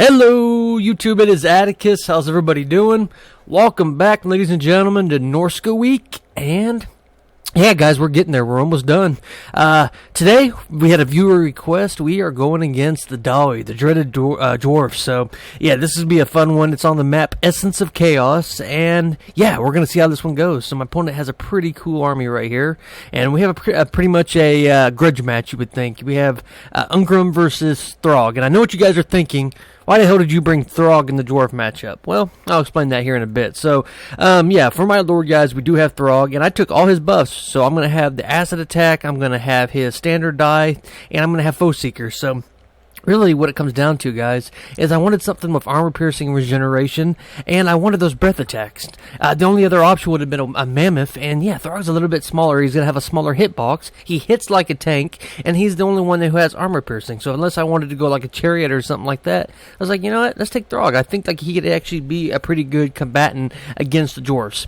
Hello, YouTube. It is Atticus. How's everybody doing? Welcome back, ladies and gentlemen, to Norsca Week. And yeah, guys, we're getting there. We're almost done. Today, we had a viewer request. We are going against the Dawi, the dreaded Dwarfs. So, yeah, this is going to be a fun one. It's on the map Essence of Chaos. And, yeah, we're going to see how this one goes. So, my opponent has a pretty cool army right here. And we have pretty much a grudge match, you would think. We have Ungrim versus Throgg. And I know what you guys are thinking. Why the hell did you bring Throgg in the Dwarf matchup? Well, I'll explain that here in a bit. So, yeah, for my Lord, guys, we do have Throgg, and I took all his buffs. So I'm going to have the Acid Attack, I'm going to have his Standard Die, and I'm going to have Foe Seeker. So, really, what it comes down to, guys, is I wanted something with armor-piercing regeneration, and I wanted those breath attacks. The only other option would have been a Mammoth, and yeah, Throgg's a little bit smaller. He's going to have a smaller hitbox. He hits like a tank, and he's the only one who has armor-piercing. So unless I wanted to go like a Chariot or something like that, I was like, you know what, let's take Throgg. I think like he could actually be a pretty good combatant against the Dwarfs.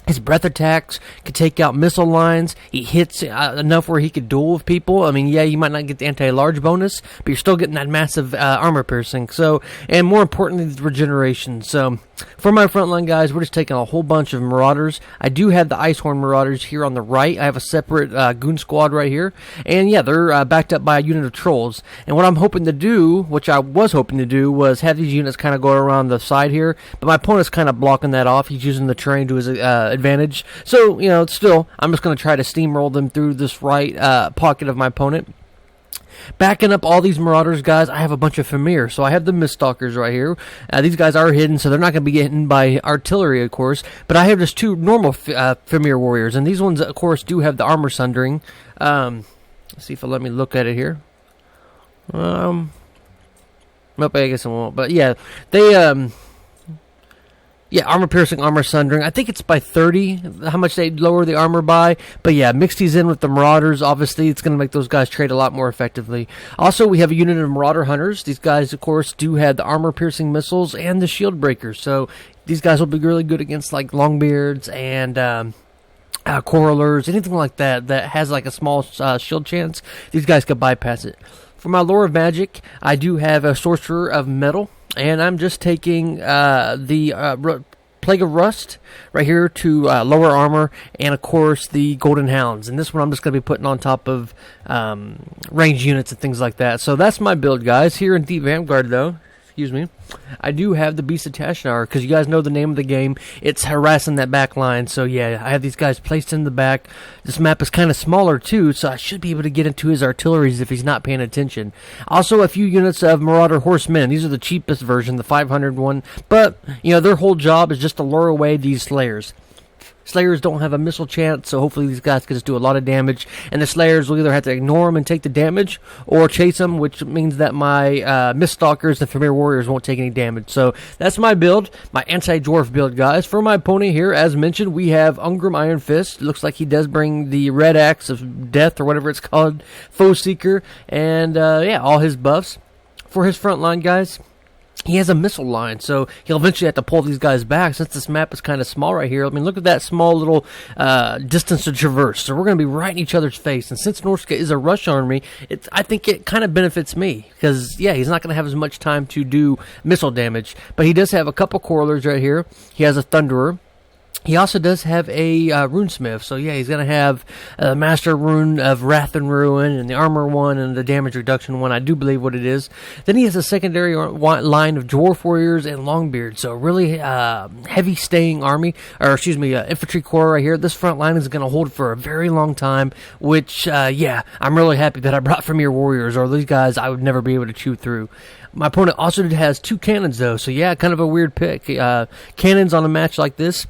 His breath attacks could take out missile lines. He hits enough where he could duel with people. I mean, yeah, you might not get the anti-large bonus, but you're still getting that massive armor piercing. So, and more importantly, the regeneration. So, for my frontline guys, we're just taking a whole bunch of Marauders. I do have the Icehorn Marauders here on the right. I have a separate Goon Squad right here. And yeah, they're backed up by a unit of Trolls. And what I'm hoping to do, which I was hoping to do, was have these units kind of go around the side here. But my opponent's kind of blocking that off. He's using the terrain to his advantage. So, you know, still, I'm just going to try to steamroll them through this right pocket of my opponent. Backing up all these Marauders, guys, I have a bunch of Famir. So I have the Miststalkers right here. These guys are hidden, so they're not going to be hidden by artillery, of course. But I have just two normal Famir warriors, and these ones, of course, do have the armor sundering. Let's see if it'll let me look at it here. Nope, I guess it won't. But yeah, they yeah, armor piercing, armor sundering. I think it's by 30, how much they lower the armor by. But yeah, mix these in with the Marauders. Obviously, it's going to make those guys trade a lot more effectively. Also, we have a unit of Marauder Hunters. These guys, of course, do have the armor piercing missiles and the shield breakers. So these guys will be really good against like Longbeards and Coralers, anything like that that has like a small shield chance. These guys could bypass it. For my Lore of Magic, I do have a Sorcerer of Metal. And I'm just taking the Plague of Rust right here to lower armor, and of course the Golden Hounds. And this one I'm just going to be putting on top of range units and things like that. So that's my build, guys. Here in Deep Vanguard, though, excuse me, I do have the Beast of Tashnauer, because you guys know the name of the game. It's harassing that back line. So yeah, I have these guys placed in the back. This map is kind of smaller too, so I should be able to get into his artilleries if he's not paying attention. Also, a few units of Marauder Horsemen. These are the cheapest version, the 500 one. But, you know, their whole job is just to lure away these Slayers. Slayers don't have a missile chance, so hopefully these guys can just do a lot of damage. And the Slayers will either have to ignore them and take the damage, or chase them, which means that my Miststalkers and Famir Warriors won't take any damage. So that's my build, my anti-Dwarf build, guys. For my opponent here, as mentioned, we have Ungrim Iron Fist. Looks like he does bring the Red Axe of Death, or whatever it's called, Foe Seeker, and yeah, all his buffs. For his front line, guys, he has a missile line, so he'll eventually have to pull these guys back since this map is kind of small right here. I mean, look at that small little distance to traverse. So we're going to be right in each other's face. And since Norsca is a rush army, I think it kind of benefits me because, yeah, he's not going to have as much time to do missile damage. But he does have a couple Coralers right here. He has a Thunderer. He also does have a Runesmith, so yeah, he's going to have a Master Rune of Wrath and Ruin, and the Armor one, and the Damage Reduction one, I do believe what it is. Then he has a secondary line of Dwarf Warriors and Longbeard, so really heavy staying army, or excuse me, Infantry Corps right here. This front line is going to hold for a very long time, which, yeah, I'm really happy that I brought Famir Warriors, or these guys I would never be able to chew through. My opponent also has two cannons, though, so yeah, kind of a weird pick. Cannons on a match like this,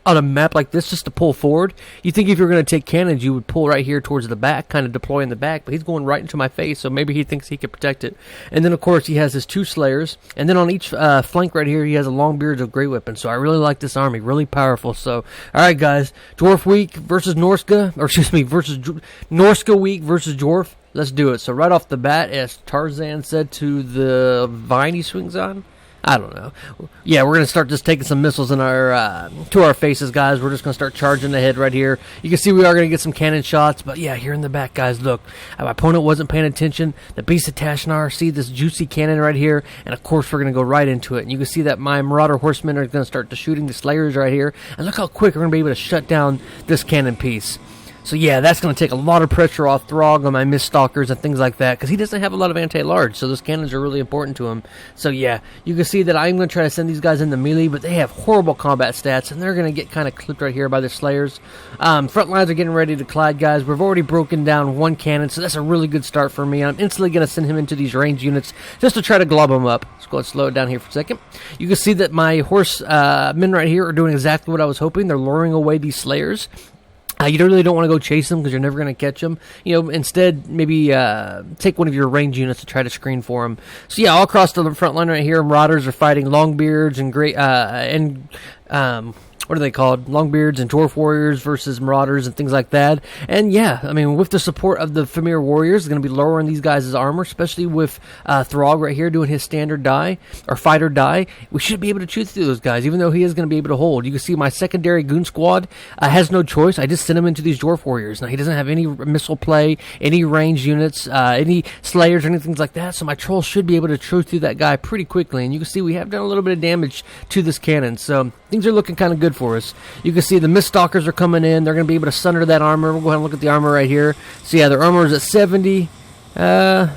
on a map like this, just to pull forward. You think if you're going to take cannons, you would pull right here towards the back, kind of deploy in the back, but he's going right into my face, so maybe he thinks he can protect it. And then, of course, he has his two Slayers, and then on each flank right here, he has a Longbeard of Great Weapon, so I really like this army, really powerful. So, alright guys, Dwarf Week versus Norsca, or excuse me, versus Norsca Week versus Dwarf. Let's do it. So right off the bat, as Tarzan said to the vine he swings on, I don't know. Yeah, we're going to start just taking some missiles in our to our faces, guys. We're just going to start charging ahead right here. You can see we are going to get some cannon shots, but yeah, here in the back, guys, look. My opponent wasn't paying attention. The Beast of Tashnar, see this juicy cannon right here, and of course we're going to go right into it. And you can see that my Marauder Horsemen are going to start shooting the Slayers right here, and look how quick we're going to be able to shut down this cannon piece. So yeah, that's going to take a lot of pressure off Throgg on my Miststalkers and things like that, because he doesn't have a lot of anti-large, so those cannons are really important to him. So yeah, you can see that I'm going to try to send these guys into melee, but they have horrible combat stats, and they're going to get kind of clipped right here by the Slayers. Front lines are getting ready to collide, guys. We've already broken down one cannon, so that's a really good start for me. I'm instantly going to send him into these range units just to try to glob him up. Let's go ahead and slow it down here for a second. You can see that my horse men right here are doing exactly what I was hoping. They're luring away these Slayers. You really don't want to go chase them because you're never going to catch them. You know, instead, maybe take one of your range units to try to screen for them. So yeah, all across the front line right here, Marauders are fighting Longbeards and what are they called? Longbeards and Dwarf Warriors versus Marauders and things like that. And yeah, I mean, with the support of the Familiar Warriors, it's going to be lowering these guys' armor, especially with Throgg right here doing his standard die, or fighter die. We should be able to shoot through those guys, even though he is going to be able to hold. You can see my secondary Goon Squad has no choice. I just sent him into these Dwarf Warriors. Now, he doesn't have any missile play, any range units, any Slayers or anything like that, so my Trolls should be able to shoot through that guy pretty quickly. And you can see we have done a little bit of damage to this cannon, so things are looking kind of good for us. You can see the Miststalkers are coming in. They're going to be able to sunder that armor. We'll go ahead and look at the armor right here. So yeah, their armor is at 70. I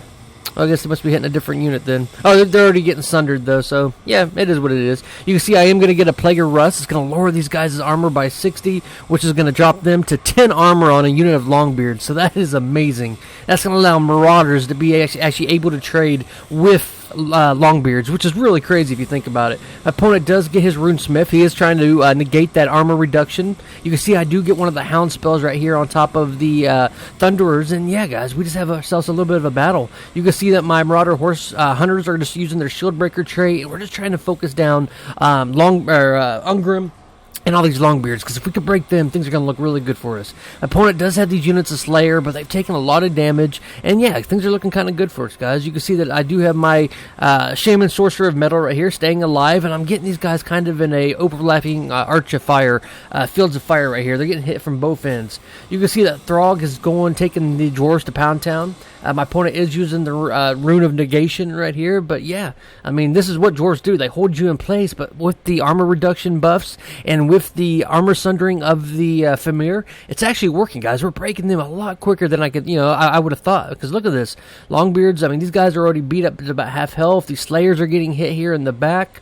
guess they must be hitting a different unit then. Oh, they're already getting sundered though, so yeah, it is what it is. You can see I am going to get a Plague of Rust. It's going to lower these guys' armor by 60, which is going to drop them to 10 armor on a unit of Longbeard. So that is amazing. That's going to allow Marauders to be actually able to trade with Longbeards, which is really crazy if you think about it. My opponent does get his Runesmith. He is trying to negate that armor reduction. You can see I do get one of the Hound spells right here on top of the Thunderers, and yeah, guys, we just have ourselves a little bit of a battle. You can see that my Marauder Horse Hunters are just using their Shield Breaker trait, and we're just trying to focus down Ungrim and all these Longbeards, because if we can break them, things are going to look really good for us. Opponent does have these units of Slayer, but they've taken a lot of damage, and yeah, things are looking kind of good for us, guys. You can see that I do have my Shaman Sorcerer of Metal right here staying alive, and I'm getting these guys kind of in a overlapping arch of fire, fields of fire right here. They're getting hit from both ends. You can see that Throgg is taking the Dwarfs to Pound Town. My opponent is using the Rune of Negation right here, but yeah, I mean, this is what Dwarves do. They hold you in place, but with the armor reduction buffs and with the armor sundering of the Famir, it's actually working, guys. We're breaking them a lot quicker than I would have thought, because look at this. Longbeards, I mean, these guys are already beat up to about half health. These Slayers are getting hit here in the back.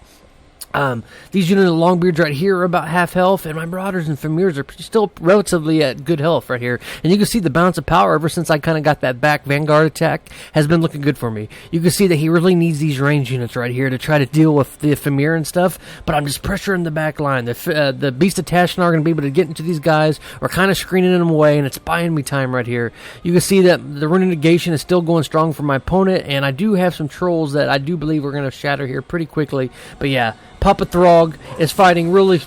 These units of Longbeards right here are about half health, and my Marauders and Famirs are still relatively at good health right here. And you can see the balance of power ever since I kind of got that back Vanguard attack has been looking good for me. You can see that he really needs these range units right here to try to deal with the Famir and stuff, but I'm just pressuring the back line. The Beast of Tashnar are going to be able to get into these guys. We're kind of screening them away, and it's buying me time right here. You can see that the Rune of Negation is still going strong for my opponent, and I do have some Trolls that I do believe we're going to shatter here pretty quickly. But yeah, Papa Throgg is fighting really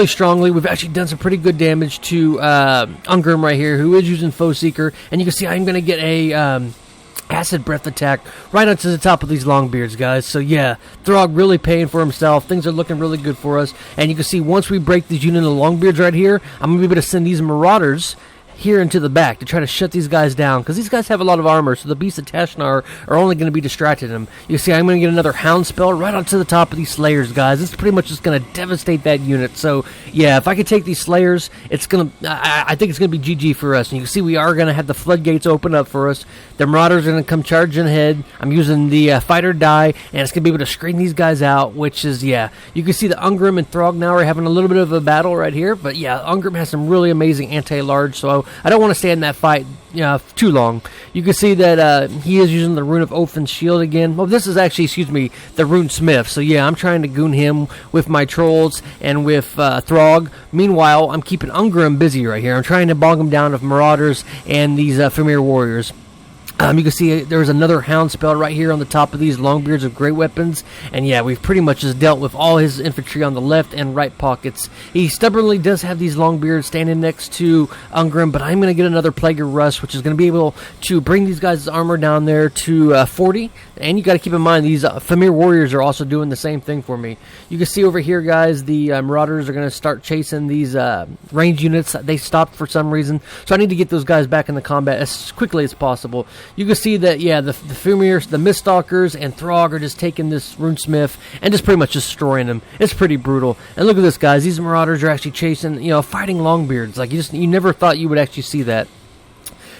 strongly. We've actually done some pretty good damage to Ungrim right here, who is using Foe Seeker, and you can see I'm going to get a Acid Breath attack right onto the top of these Longbeards, guys. So yeah, Throgg really paying for himself. Things are looking really good for us, and you can see once we break these unit of Longbeards right here, I'm going to be able to send these Marauders here into the back to try to shut these guys down, because these guys have a lot of armor, so the Beasts of Tashnar are only going to be distracted them. You see, I'm going to get another Hound spell right onto the top of these Slayers, guys. It's pretty much just going to devastate that unit. So yeah, if I could take these Slayers, it's going to, I think it's going to be GG for us. And you can see we are going to have the floodgates open up for us. The Marauders are going to come charging ahead. I'm using the fighter die, and it's going to be able to screen these guys out, which is, yeah. You can see the Ungrim and Throgg now are having a little bit of a battle right here, but yeah, Ungrim has some really amazing anti-large, so I don't want to stay in that fight too long. You can see that he is using the Rune of Oath and Shield again. Well, this is actually, the Rune Smith. So yeah, I'm trying to goon him with my Trolls and with Throgg. Meanwhile, I'm keeping Ungrim busy right here. I'm trying to bog him down with Marauders and these Famir Warriors. You can see there's another hound spell right here on the top of these longbeards of great weapons. And yeah, we've pretty much just dealt with all his infantry on the left and right pockets. He stubbornly does have these longbeards standing next to Ungrim, but I'm going to get another Plague of Rust, which is going to be able to bring these guys' armor down there to 40. And you got to keep in mind, these Famir warriors are also doing the same thing for me. You can see over here, guys, the Marauders are going to start chasing these range units. They stopped for some reason, so I need to get those guys back in the combat as quickly as possible. You can see that, yeah, the Fumir, the Miststalkers, and Throgg are just taking this Runesmith and just pretty much destroying them. It's pretty brutal. And look at this, guys. These Marauders are actually chasing, fighting Longbeards. Like, you never thought you would actually see that.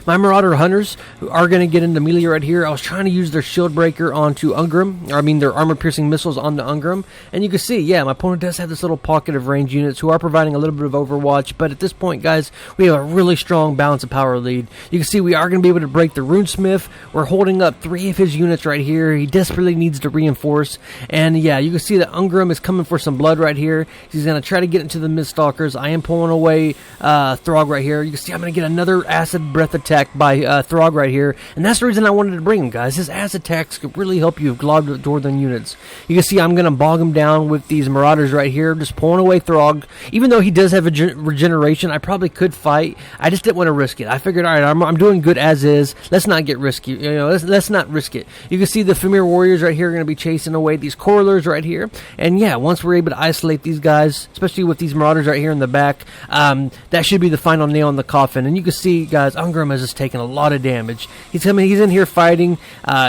My Marauder Hunters are going to get into melee right here. I was trying to use their Shield Breaker onto Ungrim, their armor-piercing missiles onto Ungrim. And you can see, yeah, my opponent does have this little pocket of range units who are providing a little bit of overwatch. But at this point, guys, we have a really strong balance of power lead. You can see we are going to be able to break the Runesmith. We're holding up 3 of his units right here. He desperately needs to reinforce. And yeah, you can see that Ungrim is coming for some blood right here. He's going to try to get into the Miststalkers. I am pulling away Throgg right here. You can see I'm going to get another Acid Breath attack by Throgg right here, and that's the reason I wanted to bring him, guys. His acid attacks could really help you glog the Dwarven units. You can see I'm going to bog him down with these Marauders right here, just pulling away Throgg. Even though he does have a regeneration, I probably could fight. I just didn't want to risk it. I figured, all right, I'm doing good as is. Let's not get risky. Let's not risk it. You can see the Famir warriors right here are going to be chasing away these Corlers right here, and yeah, once we're able to isolate these guys, especially with these Marauders right here in the back, that should be the final nail in the coffin. And you can see, guys, Ungrim is just taking a lot of damage. He's in here fighting.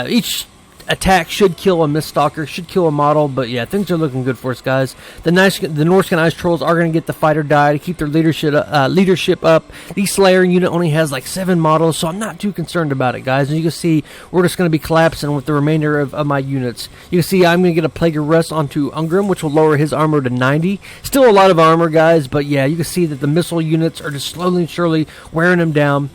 Each attack should kill a Miststalker, should kill a model, but yeah, things are looking good for us, guys. The Norsca and Ice Trolls are going to get the fight or die to keep their leadership up. The Slayer unit only has like 7 models, so I'm not too concerned about it, guys. And you can see we're just going to be collapsing with the remainder of my units. You can see I'm going to get a Plague of Rust onto Ungrim, which will lower his armor to 90. Still a lot of armor, guys, but yeah, you can see that the missile units are just slowly and surely wearing him down.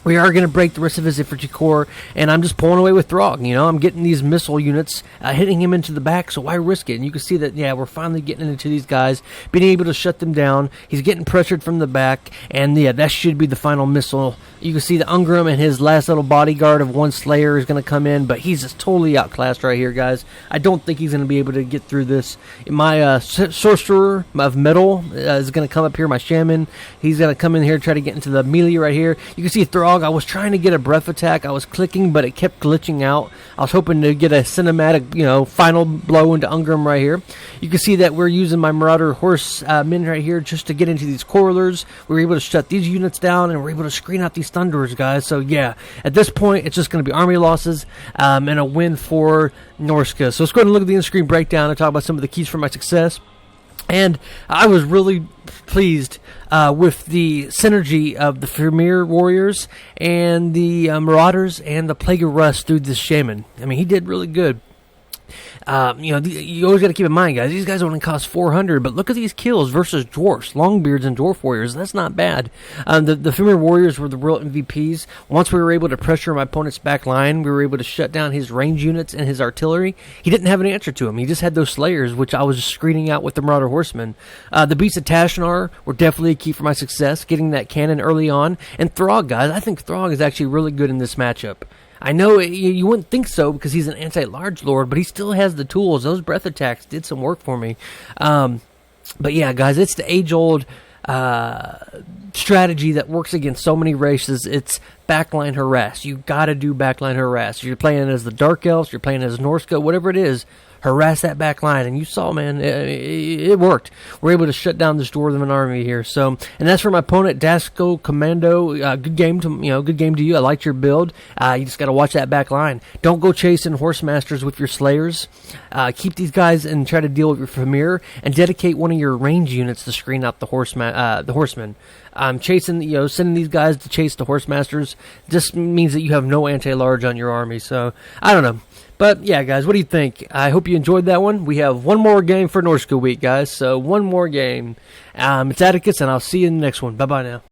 We are going to break the rest of his infantry core, and I'm just pulling away with Throgg. I'm getting these missile units, hitting him into the back, so why risk it? And you can see that, yeah, we're finally getting into these guys, being able to shut them down. He's getting pressured from the back, and yeah, that should be the final missile. You can see the Ungrim and his last little bodyguard of 1 Slayer is going to come in, but he's just totally outclassed right here, guys. I don't think he's going to be able to get through this. My Sorcerer of Metal is going to come up here, my Shaman. He's going to come in here and try to get into the melee right here. You can see Throgg. I was trying to get a breath attack. I was clicking, but it kept glitching out. I was hoping to get a cinematic, final blow into Ungrim right here. You can see that we're using my Marauder Horse men right here just to get into these Corlers. We were able to shut these units down, and we're able to screen out these Thunderers, guys. So yeah, at this point, it's just going to be army losses and a win for Norsca. So let's go ahead and look at the in-screen breakdown and talk about some of the keys for my success. And I was really pleased with the synergy of the Famir warriors and the Marauders and the Plague of Rust through this Shaman. I mean, he did really good. You always got to keep in mind, guys, these guys only cost 400, but look at these kills versus Dwarfs, Longbeards, and Dwarf Warriors. That's not bad. The Famir Warriors were the real MVPs. Once we were able to pressure my opponent's back line, we were able to shut down his range units and his artillery. He didn't have an answer to him. He just had those Slayers, which I was screening out with the Marauder Horsemen. The Beasts of Tashnar were definitely a key for my success, getting that cannon early on. And Throgg, guys, I think Throgg is actually really good in this matchup. I know you wouldn't think so because he's an anti-large lord, but he still has the tools. Those breath attacks did some work for me. But yeah, guys, it's the age-old strategy that works against so many races. It's backline harass. You got to do backline harass. You're playing as the Dark Elves, you're playing as Norsca, whatever it is. Harass that back line, and you saw, man, it worked. We're able to shut down this Dwarven army here. So, and that's for my opponent, Dasco Commando. Good game to you. I liked your build. You just got to watch that back line. Don't go chasing Horsemasters with your Slayers. Keep these guys and try to deal with your Famir, and dedicate one of your range units to screen out the horsemen. Sending these guys to chase the Horsemasters just means that you have no anti-large on your army. So, I don't know. But, yeah, guys, what do you think? I hope you enjoyed that one. We have one more game for Norsca Week, guys. So, one more game. It's Atticus, and I'll see you in the next one. Bye-bye now.